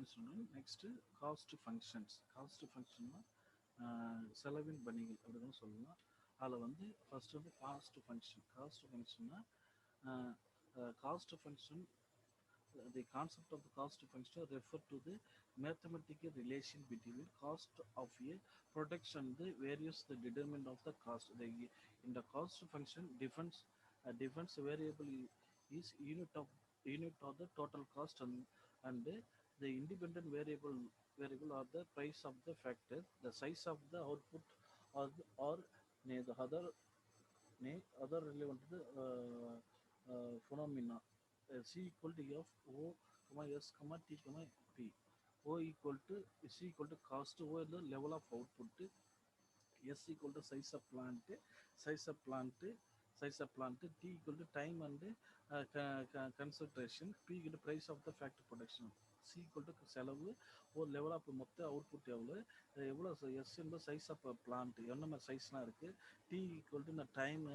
என்னன்னு சொன்னோம். Next cost functions. Cost ஃபங்க்ஷன்னா செலவின் பணிகள் அப்படின்னு சொல்லலாம். அதில் வந்து ஃபர்ஸ்ட் வந்து காஸ்ட் ஃபங்க்ஷன். காஸ்ட் ஃபங்க்ஷன்னா cost function, the concept of the cost function refer to the mathematical relation between cost of a product and the various the determinant of the cost. In the cost function, difference variable is unit of the total cost, and the independent variable are the price of the factor, the size of the output, or the other relevant phenomena. C equal to F O, S, T, P. O equal to is equal to cost over the level of output. S equal to size of plant, size of plant. T equal to time and concentration. P equal to price of the factory production. C equal to செலவு ஒரு level of மொத்த output எவ்வளோ S என்பது size of plant என்ன மாதிரி சைஸ்லாம் இருக்குது. T equal to இந்த டைமு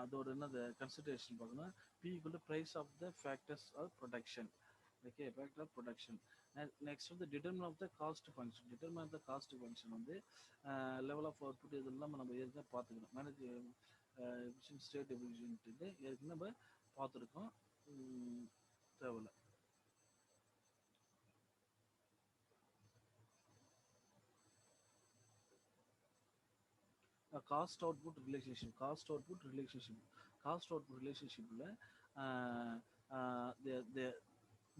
அதோட என்னது கன்சிடரேஷன் பார்த்தோன்னா P equal to price of the factors of production. Okay, factor of production. Next வந்து determinant of the cost function. Determinant of the cost function வந்து லெவல் ஆஃப் அவுட்புட் இதெல்லாம் நம்ம ஏற்கனவே பார்த்துக்கணும். மேனேஜ் எஃபிஷியன்ட் ஸ்டேட் எஃபிஷியன்ட்டு ஏற்கனவே நம்ம பார்த்துருக்கோம், தேவையில்லை. Cost output relationship. Cost output ரிலேஷன்ஷிப்பில்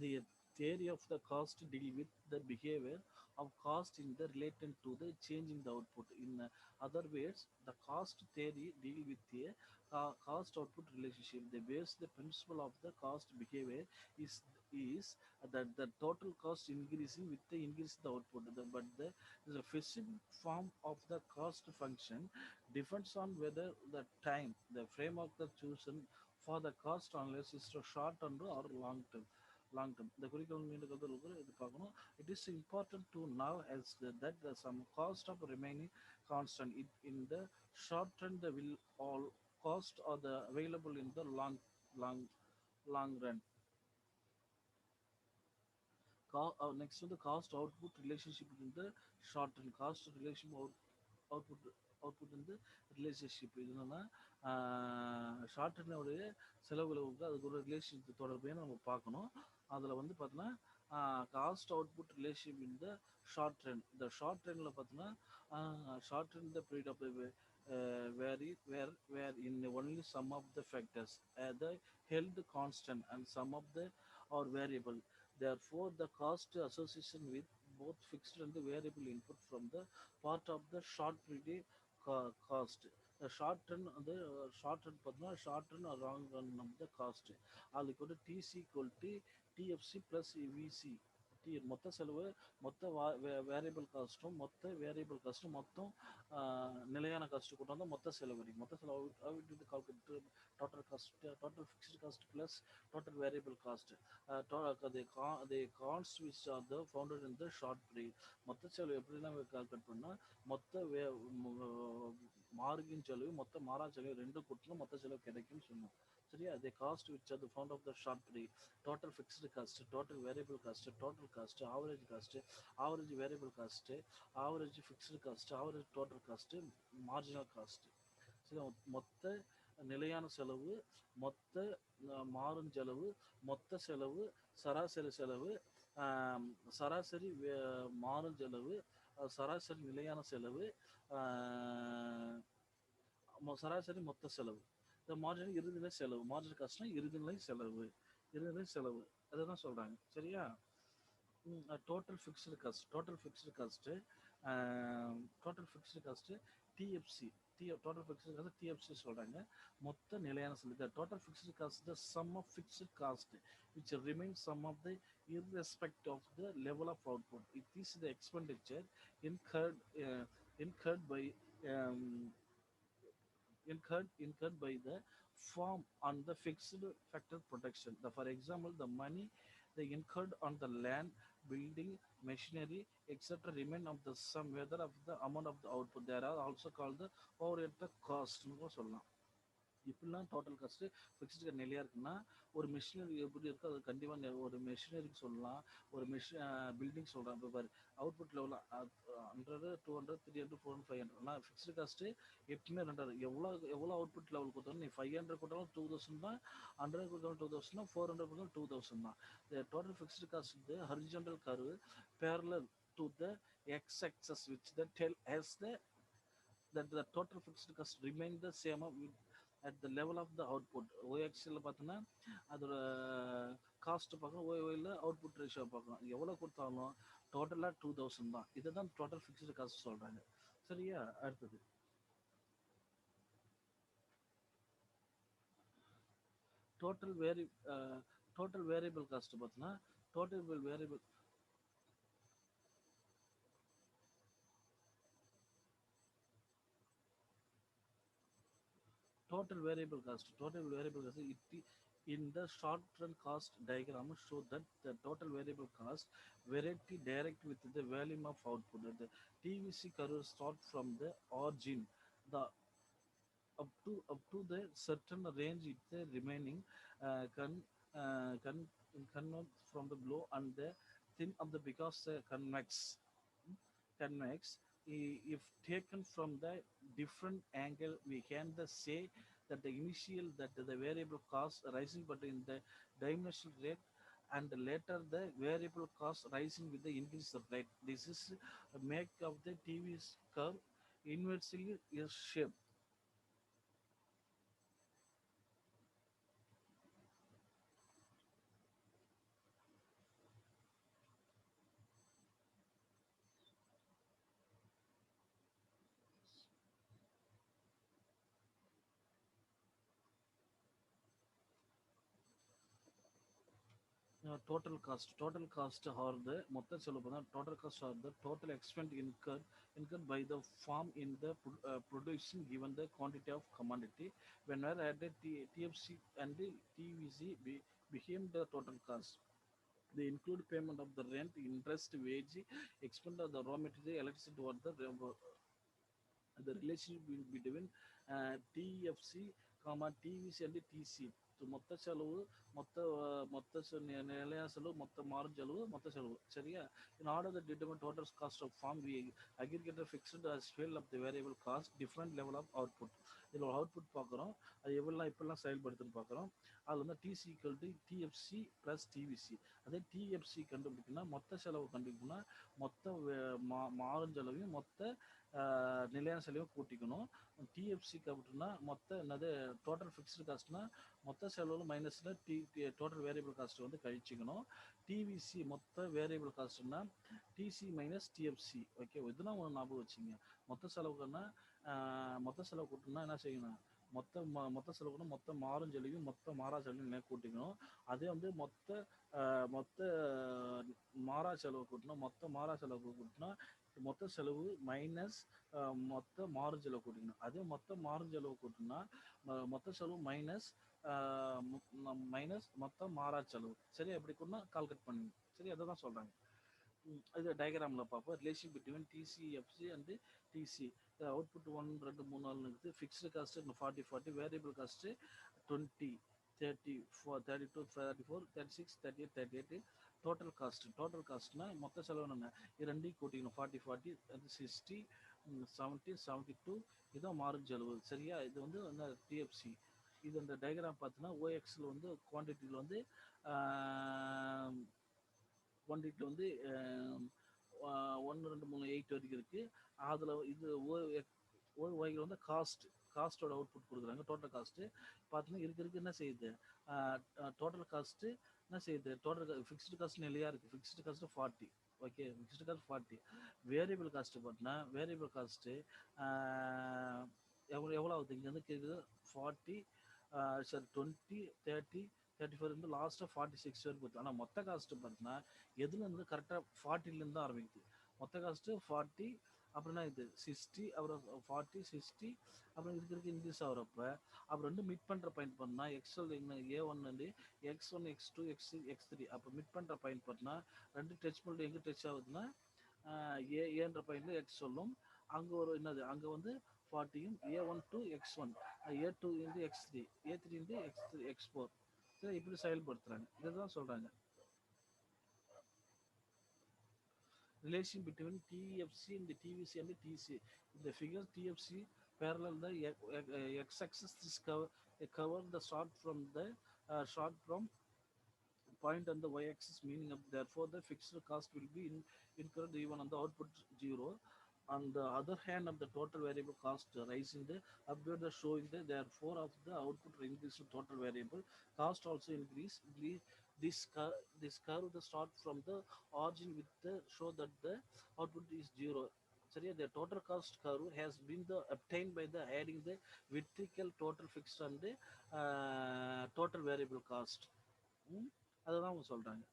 the theory of the cost deal with the behavior of cost in the related to the change in the output. In other words, the cost theory deal with the cost output relationship. The base the principle of the cost behavior is that the total cost increasing with the increase in the output. But the specific form of the cost function depends on whether the time, the frame of the chosen for the cost analysis is short term or long term. The curriculum it is important to know as that the some cost of remaining constant in the short term. The will all cost are the available in the long run. Next to the cost output relationship in the short term. Cost relation output in the relationship இது என்னன்னா short டர்னுடைய செலவுகளுக்கு அதுக்கு ஒரு relation தொடர்பையும் நம்ம பார்க்கணும். அதில் வந்து பார்த்தோன்னா cost output relation in the short trend. இந்த ஷார்ட் ட்ரெண்டில் பார்த்தோன்னா short trend the period of where in only some of the factors the held constant and some of the are variable. Therefore, the cost association with both fixed and the variable input from the part of the short period cost. The short run பார்த்தோன்னா short run or long run of the cost. அது equal to TC equal to TFC plus VC. மொத்த செலவு மொத்த variable காஸ்ட்டும் மொத்தம் நிலையான cost கூட்டம் தான் மொத்த செலவு. மொத்த செலவு total cost, total fixed cost plus total variable cost, the costs which are the founded in the short period. மொத்த செலவு எப்படிலாம் கால்குலேட் பண்ணால் மொத்த மார்கின் செலவு மொத்த மாறா செலவு ரெண்டு கூட்டிலும் மொத்த செலவு கிடைக்கும்னு சொன்னோம். சரியா? the cost which are the found of the short period, total fixed cost, total variable cost, total cost, average variable cost, average fixed cost, average total cost, marginal cost. சரியா? மொத்த நிலையான செலவு, மொத்த மாறும் செலவு, மொத்த செலவு, சராசரி செலவு, சராசரி மாறும் செலவு, சராசரி நிலையான செலவு, சராசரி மொத்த செலவு. இந்த மார்ஜினல் இறுதிநிலை செலவு. மார்ஜினல் காஸ்ட்னா இறுதிநிலை செலவு அதை தான் சொல்கிறாங்க. சரியா? Total fixed cost TFC. Total fixed cost TFC சொல்கிறாங்க. மொத்த நிலையான செலவு. Total fixed cost the sum of fixed cost which remains sum of the irrespective of the level of output. It is the expenditure incurred by the firm on the fixed factor production. For example, the money they incurred on the land, building, machinery, etc. remain of the sum whether of the amount of the output. They are also called the overhead cost. சொல்லலாம். இப்படிலாம் total cost fixed நிலையாக இருக்குன்னா ஒரு machinery எப்படி இருக்கோ அது கண்டிப்பாக ஒரு மிஷினரிக்கு சொல்லலாம். ஒரு பில்டிங் சொல்கிறேன் இப்போ பாரு. அவுட்புட் லெவலில் 100 200 300 400 500 ஆனால் ஃபிக்ஸ்டு காஸ்ட்டு எப்பவுமே 2000. எவ்வளோ அவுட்புட் லெவல் கொடுத்தாலும் நீ 500 கொடுத்தாலும் 2000 தான், 100 கொடுத்தாலும் 2000 தான், 400 கொடுத்தாலும் 2000 தான். டோட்டல் ஃபிக்ஸ்டு காஸ்ட் வந்து horizontal curve parallel to the x-axis which the tell as that the total fixed cost remain the same at the level of the output. OXL பார்த்தோன்னா அதோட காஸ்ட் பார்க்கணும், ஓயில் அவுட்புட் ரேஷியோ பார்க்கணும். எவ்வளோ கொடுத்தாலும் டோட்டலாக 2000 தான். இதை தான் டோட்டல் ஃபிக்ஸ்டு காஸ்ட் சொல்கிறாங்க. சரியா? அடுத்தது total vary total variable cost பார்த்தோன்னா total variable total variable cost in the short run cost diagram show that the total variable cost variety direct with the volume of output. The TVC curve start from the origin the up to the certain range it the remaining can convert from the below and the thin of the because convex. If taken from the different angle we can the say that the initial that the variable cost rising but in the dimensional rate and later the variable cost rising with the increase of rate. This is a make of the TV's curve inversely is shape. Total cost or the மொத்த செலவு தான் total cost or the total expense incurred by the farm in the producing given the quantity of commodity. Whenever added TFC and the TVC became the total cost. They include payment of the rent, interest, wage, expense of the raw material, electricity, or the relationship between TFC, TVC and TC. மொத்த செலவு நிலையா செலவு மொத்த மாறும் செலவு மொத்த செலவு. சரியா? In order to determine total cost of farm we aggregate fixed as well of the variable cost different level of output. இதில் ஒரு அவுட்புட் பார்க்குறோம், அது எப்படிலாம் செயல்படுத்துன்னு பார்க்குறோம். அதில் வந்து TC equal to TFC plus TVC. அதே டிஎஃப்சி கண்டுபிடிக்கணும்னா மொத்த செலவு கண்டுபிடிக்கணும்னா மொத்த மாறும் செலவையும் மொத்த நிலையான செலவையும் கூட்டிக்கணும். டிஎஃப்சிக்கு அப்படின்னா மொத்த என்னது டோட்டல் ஃபிக்ஸ்டு காஸ்ட்னா மொத்த செலவு மைனஸில் டோட்டல் வேரியபிள் காஸ்ட் வந்து கழிச்சிக்கணும். டிவிசி மொத்த வேரியபிள் காஸ்ட்னா டிசி மைனஸ் டிஎஃப்சி. ஓகே, இதெல்லாம் ஒன்று ஞாபகம் வச்சுங்க. மொத்த செலவுக்குன்னா மொத்த செலவு கூட்டணும்னா என்ன செய்யணும்? மொத்த செலவுக்குன்னா மொத்த மாறும் செலவையும் மொத்த மாறா செலவையும் கூட்டிக்கணும். அதே வந்து மொத்த மாறா செலவு கூட்டணும். மொத்த மாறா செலவு கூட்டினா மொத்த செலவு மைனஸ் மொத்த மாறும் செலவு கூட்டிக்கணும். அதே மொத்த மாறும் செலவு கூட்டினா மொத்த செலவு மைனஸ் மொத்த மாறா செலவு. சரி, அப்படி கூட கால்குலேட் பண்ணுங்க. சரி, அதை தான் சொல்கிறாங்க. இது டயக்ராமில் பார்ப்போம். Relation between TC FC and TC. Output 1 2 3 4 இருக்குது. Fixed cost 40 40, variable cost 20 30 32 34 36 38 38. Total காஸ்ட்னா மொத்த செலவு என்ன? இது ரெண்டையும் கூட்டிக்கணும். 40 40 60 70 72. இதுதான் மாறும் செலவு. சரியா? இது வந்து டிஎஃப்சி. இது இந்த டயக்ராம் பார்த்தீங்கன்னா ஓஎக்ஸில் வந்து குவான்டிட்டியில் வந்து குவான்டிட்டியில் வந்து 1 2 3 8 வரைக்கும் இருக்குது. அதில் இது ஓய்கள் வந்து காஸ்ட்டோட அவுட்புட் கொடுக்குறாங்க. டோட்டல் காஸ்ட்டு பார்த்தீங்கன்னா இருக்கு என்ன செய்யுது? டோட்டல் காஸ்ட்டு என்ன செய்யுது? டோட்டல் ஃபிக்ஸ்டு காஸ்ட் நிலையாக இருக்குது. Fixed cost 40. Okay, fixed cost 40. Variable cost பார்த்தீங்கன்னா வேரியபிள் காஸ்ட்டு எவ்வளோ ஆகுது? இங்கே வந்து கேட்குது 40 சரி 20 30 34 இருந்து லாஸ்ட்டாக 46 வரைக்கும் கொடுத்து. ஆனால் மொத்த காஸ்ட்டு பார்த்தீங்கன்னா எதுலேருந்து கரெக்டாக 40லேருந்து தான் ஆரம்பிக்குது. மொத்த காஸ்ட்டு 40, அப்புறம்னா இது 60, அப்புறம் 40 60, அப்புறம் இதுக்கு இன்க்ரீஸ் ஆகிறப்ப அப்புறம் ரெண்டு மிட் பண்ணுற பாயிண்ட் பண்ணால் எக்ஸ்எல் A1 வந்து X1 X2 X3. அப்போ மிட் பண்ணுற பாயிண்ட் பார்த்தீங்கன்னா ரெண்டு டச் பண்ணிட்டு எங்கே டச் ஆகுதுன்னா ஏன்ற பாயிண்ட்ல எக்ஸ் சொல்லும். அங்கே ஒரு என்னது அங்கே வந்து 40யும் A1 to X1 A2 into X3, A3 into X3 X4. சரி இப்படி செயல்படுத்துறாங்க. இதுதான் சொல்றாங்க. Relation between TFC and the TVC and the TC. In the figure TFC parallel the x-axis is cover the short from the short from point on the y-axis, meaning of therefore the fixed cost will be incurred even on the output zero. On the other hand, of the total variable cost rising the upward the showing the therefore of the output increase to total variable cost also increase. This curve the start from the origin with the show that the output is zero. Sorry, the total cost curve has been the obtained by the adding the vertical total fixed and the total variable cost. ம், அதுதான் அவங்க சொல்றாங்க.